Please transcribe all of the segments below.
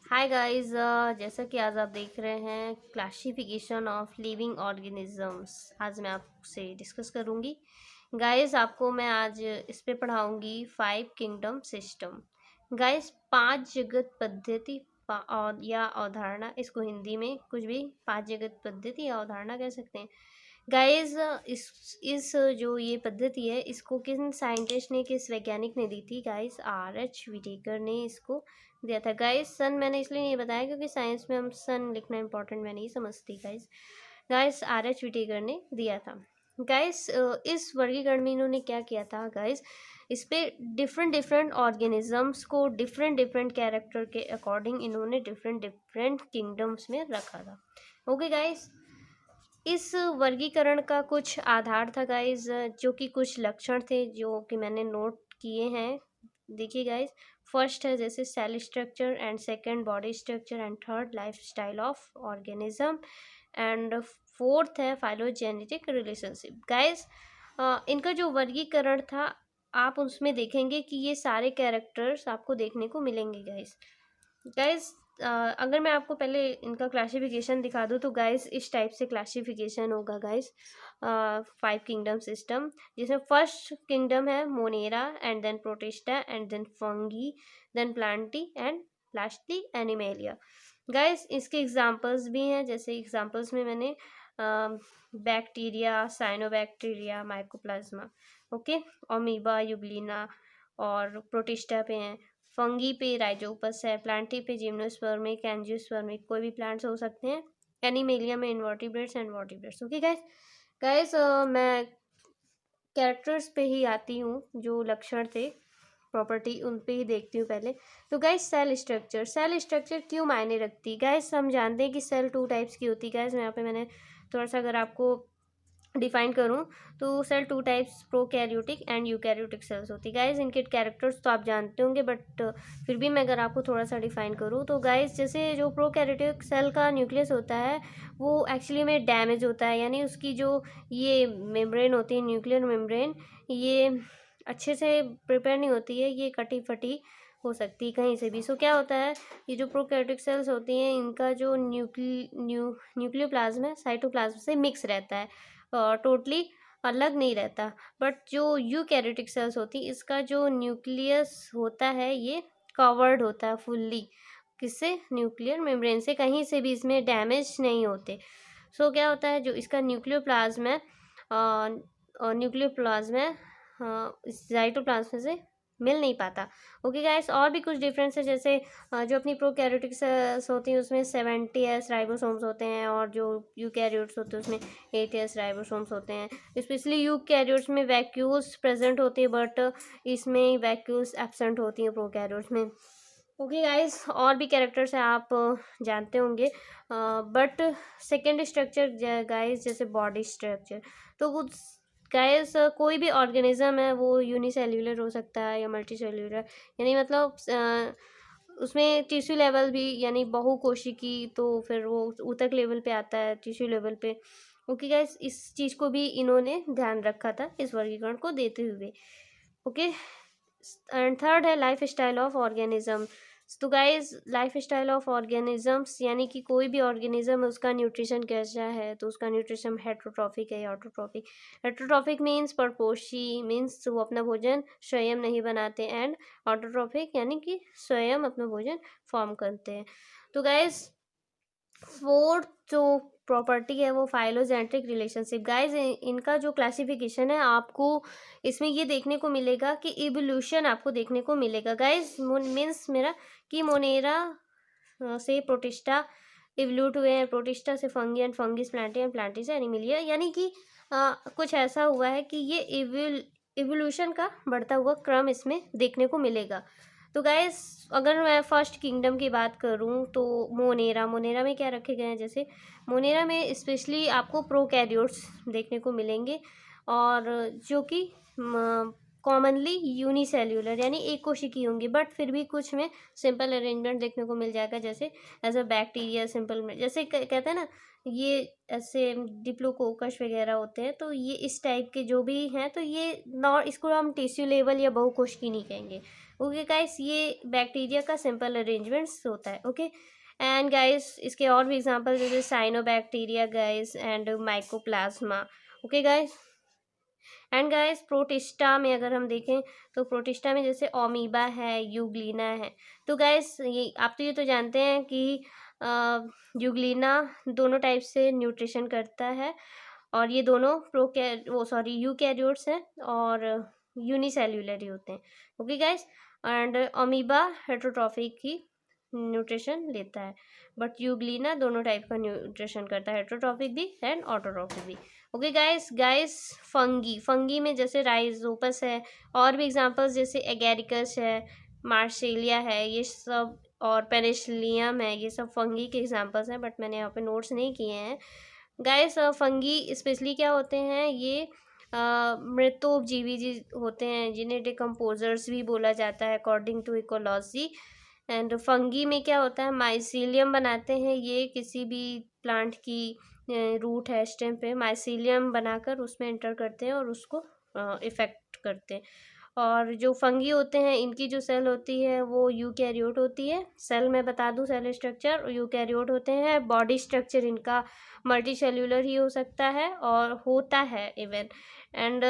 Hi guys. जैसा कि आज आप देख रहे हैं क्लासिफिकेशन ऑफ लिविंग ऑर्गेनिजम्स, आज मैं आपसे डिस्कस करूंगी। गाइस आपको मैं आज इस पे पढ़ाऊंगी 5 किंगडम सिस्टम। गाइस 5 जगत पद्धति और या अवधारणा, इसको हिंदी में कुछ भी 5 जगत पद्धति या अवधारणा कह सकते हैं। गाइस इस जो ये पद्धति है, इसको किन साइंटिस्ट ने, किस वैज्ञानिक ने दी थी? गाइस RH विटेकर ने इसको दिया था। गाइस सन मैंने इसलिए नहीं बताया क्योंकि साइंस में हम सन लिखना इंपॉर्टेंट मैं नहीं समझती। गाइस गाइस RH विटेकर ने दिया था। गाइस इस वर्गीकरण में इन्होंने क्या किया था? गाइस इस पे डिफरेंट डिफरेंट ऑर्गेनिजम्स को डिफरेंट डिफरेंट कैरेक्टर के अकॉर्डिंग इन्होंने डिफरेंट डिफरेंट किंगडम्स में रखा था। ओके गाइस, इस वर्गीकरण का कुछ आधार था गाइस, जो कि कुछ लक्षण थे जो कि मैंने नोट किए हैं। देखिए गाइस, फर्स्ट है जैसे cell structure, and second body structure, and third life style of organism, and fourth है फाइलोजेनेटिक रिलेशनशिप। गाइस इनका जो वर्गीकरण था, आप उसमें देखेंगे कि ये सारे कैरेक्टर्स आपको देखने को मिलेंगे। गाइस गाइस अगर मैं आपको पहले इनका क्लासिफिकेशन दिखा दूँ तो गाइस इस टाइप से क्लासिफिकेशन होगा गाइस। 5 किंगडम सिस्टम, जिसमें फर्स्ट किंगडम है Monera, and then Protista, and then fungi, then Plantae, and lastly Animalia. Guys इसके एग्जांपल्स भी हैं, जैसे एग्जांपल्स में मैंने bacteria, cyanobacteria, mycoplasma, okay, amoeba, euglena, और प्रोटिस्टा पे हैं। फंगी पे राइजोपस है, प्लांटी पे जिम्नोस्पर्मिक, एंजियोस्पर्मिक, कोई भी प्लांट्स हो सकते हैं। एनिमेलिया में invertebrates and vertebrates. Okay guys. Guys मैं कैरेक्टर्स पे ही आती हूँ, जो लक्षण थे, प्रॉपर्टी, उन पे ही देखती हूँ पहले। तो guys cell structure, cell structure क्यों मायने रखती है? गाइस हम जानते हैं कि सेल 2 टाइप्स की होती है। गाइस यहाँ पे मैंने थोड़ा सा अगर आपको डिफाइन करूँ तो cell 2 types, prokaryotic and eukaryotic cells होती है। गाइस इनके कैरेक्टर्स तो आप जानते होंगे, बट फिर भी मैं अगर आपको थोड़ा सा डिफाइन करूँ तो गाइस जैसे जो प्रोकैरियोटिक सेल का न्यूक्लियस होता है वो एक्चुअली में डैमेज होता है, यानी उसकी जो ये मेम्ब्रेन होती है, न्यूक्लियर मेम्ब्रेन, ये अच्छे से प्रिपेयर नहीं होती है, ये कटी फटी हो सकती है कहीं से भी। सो क्या होता है, ये जो प्रोकैरियोटिक सेल्स होती हैं इनका जो न्यूक्लियोप्लाज्म है साइटोप्लाज्म से मिक्स रहता है, टोटली अलग नहीं रहता। बट जो यूकैरियोटिक सेल्स होती है, इसका जो न्यूक्लियस होता है ये कवर्ड होता है फुल्ली, किससे? न्यूक्लियर मेम्ब्रेन से, कहीं से भी इसमें डैमेज नहीं होते। सो क्या होता है, जो इसका न्यूक्लियोप्लाज्म है, न्यूक्लियोप्लाज्म है, साइटोप्लाज्म से मिल नहीं पाता। ओके गाइस, और भी कुछ डिफरेंस है, जैसे जो अपनी प्रोकैरियोटिक सेल्स होती हैं उसमें 70S राइबोसोम्स होते हैं, और जो यूकैरियोट्स होते हैं उसमें 8S राइबोसोम्स होते हैं। स्पेशली यूकैरियोट्स में वैक्यूल्स प्रेजेंट होती है, बट इसमें वैक्यूल्स एब्सेंट होती हैं प्रोकैरियोट्स में। ओके गाइस, और भी कैरेक्टर्स हैं आप जानते होंगे, बट सेकेंड स्ट्रक्चर गाइस जैसे बॉडी स्ट्रक्चर, तो वो गाइस कोई भी ऑर्गेनिज्म है वो यूनिसेल्यूलर हो सकता है या मल्टी सेल्यूलर, यानी मतलब उसमें टिश्यू लेवल भी, यानी बहुकोशिकी, तो फिर वो ऊतक लेवल पे आता है, टिश्यू लेवल पे। ओके गाइस, इस चीज़ को भी इन्होंने ध्यान रखा था इस वर्गीकरण को देते हुए। ओके, एंड थर्ड है लाइफ स्टाइल ऑफ ऑर्गेनिज्म। तो guys life style of organisms, यानी कि कोई भी ऑर्गेनिज्म है उसका न्यूट्रिशन कैसा है, तो उसका न्यूट्रिशन हेट्रोट्रॉफिक है या ऑटोट्रॉफिक। हेट्रोट्रॉफिक मीन्स परपोशी, मीन्स वो अपना भोजन स्वयं नहीं बनाते, एंड ऑटोट्रॉफिक यानी कि स्वयं अपना भोजन फॉर्म करते हैं। तो गाइज फोर्थ जो प्रॉपर्टी है वो फाइलोजेनेटिक रिलेशनशिप। गाइज इनका जो क्लासिफिकेशन है आपको इसमें ये देखने को मिलेगा कि इवोल्यूशन आपको देखने को मिलेगा। गाइज मीन्स मेरा कि मोनेरा से प्रोटिस्टा इवल्यूट हुए हैं, प्रोटिस्टा से fungi, and fungi plantae, and plantae से एनिमिलिया, यानी कि कुछ ऐसा हुआ है कि ये इवोल्यूशन का बढ़ता हुआ क्रम इसमें देखने को मिलेगा। तो गाइस अगर मैं फर्स्ट किंगडम की बात करूं तो मोनेरा में क्या रखे गए हैं, जैसे मोनेरा में स्पेशली आपको प्रोकैरियोट्स देखने को मिलेंगे, और जो कि कॉमनली यूनिसेल्यूलर यानी एक कोशिकी होंगी, बट फिर भी कुछ में सिंपल अरेंजमेंट देखने को मिल जाएगा, जैसे एज अ बैक्टीरिया सिंपल में, जैसे कहते हैं ना ये ऐसे डिप्लोकोकस वगैरह होते हैं, तो ये इस टाइप के जो भी हैं, तो ये नॉट, इसको हम टिश्यू लेवल या बहुकोशिकी नहीं कहेंगे, ओके गाइस, ये बैक्टीरिया का सिंपल अरेंजमेंट्स होता है। ओके एंड गाइस, इसके और भी एग्जांपल जैसे cyanobacteria guys and mycoplasma. Okay guys, and guys protista में अगर हम देखें तो प्रोटिस्टा में जैसे ओमीबा है, यूग्लिना है। तो गाइस ये आप तो जानते हैं कि यूग्लिना दोनों टाइप से न्यूट्रिशन करता है, और ये दोनों यूकैरियोट्स हैं और यूनिसेल्युलर ही होते हैं। Okay guys, and amoeba heterotrophic he nutrition लेता है, बट यूग्लिना दोनों टाइप का न्यूट्रिशन करता है, हेटरोट्रॉफिक भी एंड ऑटोट्रॉफिक भी। ओके गाइस फंगी में जैसे राइजोपस है, और भी एग्जांपल्स जैसे एगेरिकस है, मार्सेलिया है, ये सब, और पेनिसिलियम है, ये सब फंगी के एग्जांपल्स हैं, बट मैंने यहाँ पे नोट्स नहीं किए हैं। गाइस फंगी स्पेशली क्या होते हैं, ये मृतोपजीवी जी होते हैं, जिन्हें डिकम्पोजर्स भी बोला जाता है according to ecology. And fungi में क्या होता है, माइसीलियम बनाते हैं, ये किसी भी प्लांट की रूट है, स्टेम पे माइसीलियम बनाकर उसमें एंटर करते हैं और उसको इफेक्ट करते हैं। और जो फंगी होते हैं, इनकी जो सेल होती है वो यूकैरियोट होती है। सेल मैं बता दूं सेल स्ट्रक्चर, यूकैरियोट होते हैं। बॉडी स्ट्रक्चर इनका मल्टी सेल्यूलर ही हो सकता है और होता है इवन। एंड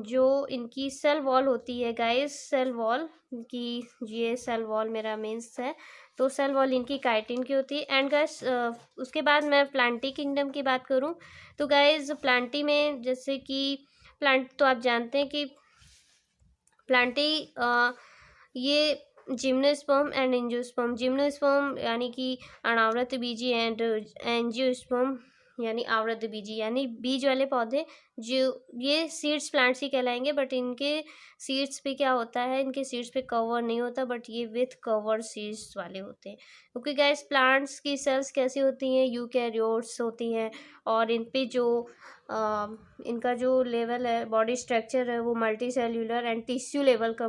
जो इनकी सेल वॉल होती है गाइस, सेल वॉल की, ये सेल वॉल मेरा मीन्स है, तो सेल वॉल इनकी काइटिन की होती है। एंड गाइस उसके बाद मैं प्लांटी किंगडम की बात करूं तो गाइस प्लांटी में जैसे कि प्लांट तो आप जानते हैं कि प्लांटी ये जिम्नोस्पर्म एंड एंजियोस्पर्म, जिम्नोस्पर्म यानी कि अनावृत बीजी एंड एंजियोस्पर्म यानी आवृत बीजी, यानी बीज वाले पौधे, जो ये सीड्स प्लांट्स ही कहलाएंगे, बट इनके सीड्स पे क्या होता है, इनके सीड्स पे कवर नहीं होता, बट ये विथ कवर सीड्स वाले होते हैं। क्योंकि गाइस प्लांट्स की सेल्स कैसी होती हैं, यूकैरियोट्स होती हैं, और इन पे जो इनका जो लेवल है, बॉडी स्ट्रक्चर है, वो multicellular and tissue level का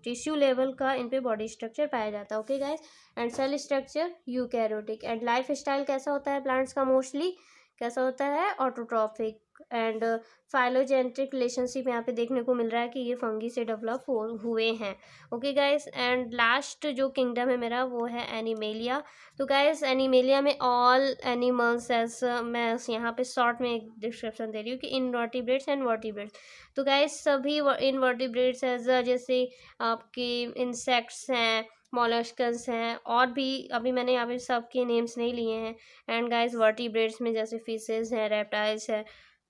टिश्यू लेवल का इन पे बॉडी स्ट्रक्चर पाया जाता है। Okay guys, and cell structure eukaryotic. And lifestyle कैसा होता है प्लांट्स का, मोस्टली कैसा होता है, ऑटोट्रॉफिक। एंड फाइलोजेनेटिक रिलेशनशिप यहाँ पे देखने को मिल रहा है कि ये फंगी से डेवलप हुए हैं। ओके गाइस, एंड लास्ट जो किंगडम है मेरा वो है एनिमेलिया। तो गाइस एनिमेलिया में ऑल एनिमल्स, एज मैं यहाँ पे शॉर्ट में एक डिस्क्रिप्शन दे रही हूँ कि इनवर्टिब्रेट्स एंड वर्टिब्रेट्स। तो गाइस सभी इनवर्टिब्रेट्स एज जैसे आपके इंसेक्ट्स हैं, मॉलस्कस हैं, और भी अभी मैंने यहाँ पे सबके नेम्स नहीं लिए हैं। एंड गाइस वर्टिब्रेट्स में जैसे फिशेस हैं, रेप्टाइल्स हैं,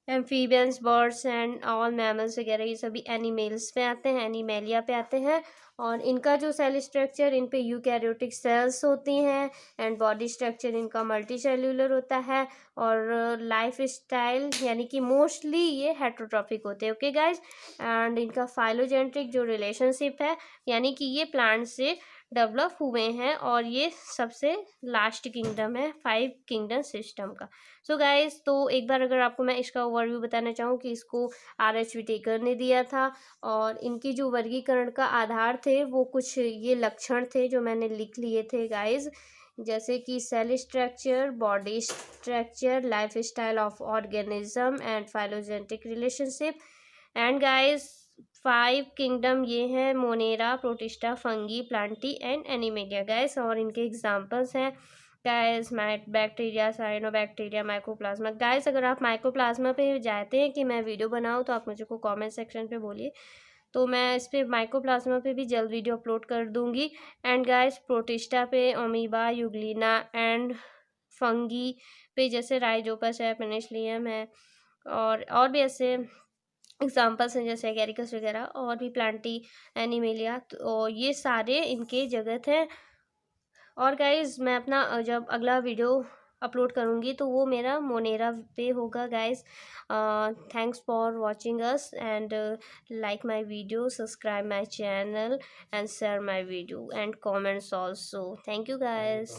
amphibians, birds and all mammals वगैरह, ये सभी एनिमल्स पे आते हैं, एनिमेलिया पे आते हैं। और इनका जो सेल स्ट्रक्चर, इन पे यूकैरियोटिक सेल्स होती हैं, एंड बॉडी स्ट्रक्चर इनका मल्टी सेल्यूलर होता है, और लाइफ स्टाइल यानी कि मोस्टली ये हेटरोट्रॉफिक होते हैं। ओके गाइज, एंड इनका फाइलोजेनेटिक जो रिलेशनशिप है, यानी कि ये प्लांट से डेवलप हुए हैं, और ये सबसे लास्ट किंगडम है 5 किंगडम सिस्टम का। सो गाइज, तो एक बार अगर आपको मैं इसका ओवरव्यू बताना चाहूँ कि इसको R.H. विटेकर ने दिया था, और इनकी जो वर्गीकरण का आधार थे वो कुछ ये लक्षण थे जो मैंने लिख लिए थे गाइज, जैसे कि cell structure, body structure, life style of organism and phylogenetic relationship. And guys 5 kingdom ये हैं, Monera, Protista, fungi, Plantae and Animalia guys, और इनके एग्जांपल्स हैं guys bacteria, cyanobacteria, mycoplasma. Guys अगर आप माइकोप्लाज्मा पे चाहते हैं कि मैं वीडियो बनाऊं तो आप मुझे को कमेंट सेक्शन पे बोलिए, तो मैं इस पर माइकोप्लाज्मा पे भी जल्द वीडियो अपलोड कर दूंगी। एंड गाइस प्रोटिस्टा पे अमीबा, यूग्लिना, एंड फंगी पे जैसे राइजोपस है, पेनिसिलियम है, और भी ऐसे एग्जाम्पल्स हैं जैसे एगेरिकस वगैरह, और भी प्लांटी, एनिमेलिया, तो ये सारे इनके जगत हैं। और गाइज मैं अपना जब अगला वीडियो अपलोड करूँगी तो वो मेरा मोनेरा पे होगा guys. Thanks for watching us and like my video, subscribe my channel and share my video and comments also. Thank you guys.